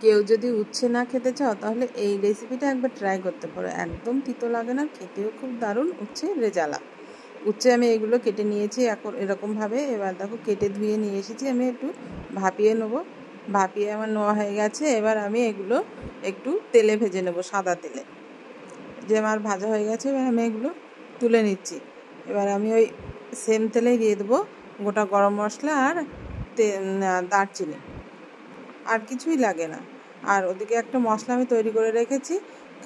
কেউ যদি উচ্ছে না খেতে চাও তাহলে এই রেসিপিটা একবার ট্রাই করতে পারো, একদম তিতো লাগে না, খেতেও খুব দারুণ উচ্ছে রেজালা। উচ্ছে আমি এগুলো কেটে নিয়েছি এখন এরকমভাবে। এবার দেখো কেটে ধুয়ে নিয়ে এসেছি, আমি একটু ভাপিয়ে নেবো। ভাপিয়ে আমার নেওয়া হয়ে গেছে। এবার আমি এগুলো একটু তেলে ভেজে নেব, সাদা তেলে। যে আমার ভাজা হয়ে গেছে, এবার আমি এগুলো তুলে নিচ্ছি। এবার আমি ওই সেম তেলেই দিয়ে দেবো গোটা গরম মশলা আর দারচিনি, আর কিছুই লাগে না। আর ওদিকে একটা মশলা আমি তৈরি করে রেখেছি,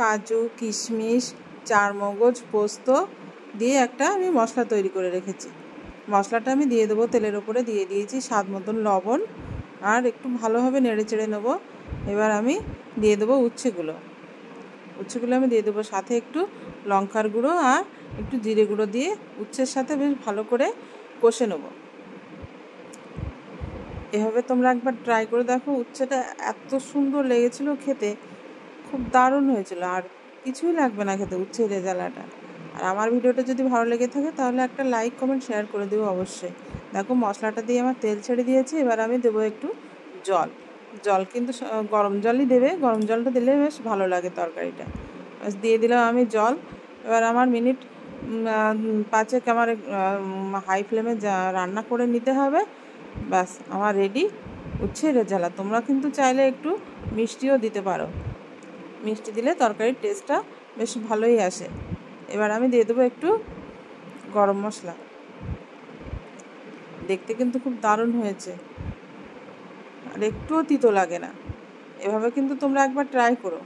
কাজু কিশমিশ চারমগজ পোস্ত দিয়ে একটা আমি মশলা তৈরি করে রেখেছি। মশলাটা আমি দিয়ে দেবো, তেলের ওপরে দিয়ে দিয়েছি, স্বাদ মতন লবণ, আর একটু ভালোভাবে নেড়ে চেড়ে নেবো। এবার আমি দিয়ে দেবো উচ্ছেগুলো আমি দিয়ে দেবো, সাথে একটু লঙ্কার গুঁড়ো আর একটু জিরে গুঁড়ো দিয়ে উচ্ছের সাথে বেশ ভালো করে কষে নেবো। এভাবে তোমরা একবার ট্রাই করে দেখো, উচ্ছেটা এত সুন্দর লেগেছিলো খেতে, খুব দারুণ হয়েছিল। আর কিছুই লাগবে না খেতে উচ্ছের রেজালাটা। আর আমার ভিডিওটা যদি ভালো লেগে থাকে তাহলে একটা লাইক কমেন্ট শেয়ার করে দেবো অবশ্যই। দেখো মশলাটা দিয়ে আমার তেল ছেড়ে দিয়েছি। এবার আমি দেবো একটু জল কিন্তু গরম জলই দেবে, গরম জলটা দিলে বেশ ভালো লাগে তরকারিটা। দিয়ে দিলাম আমি জল। এবার আমার মিনিট 5 আমার হাই ফ্লেমে রান্না করে নিতে হবে। ব্যাস আমার রেডি উচ্ছে রেজালা। তোমরা কিন্তু চাইলে একটু মিষ্টিও দিতে পারো, মিষ্টি দিলে তরকারির টেস্টটা বেশ ভালোই আসে। এবার আমি দিয়ে দেবো একটু গরম মশলা। দেখতে কিন্তু খুব দারুণ হয়েছে, আর একটুও তিতো লাগে না। এভাবে কিন্তু তোমরা একবার ট্রাই করো।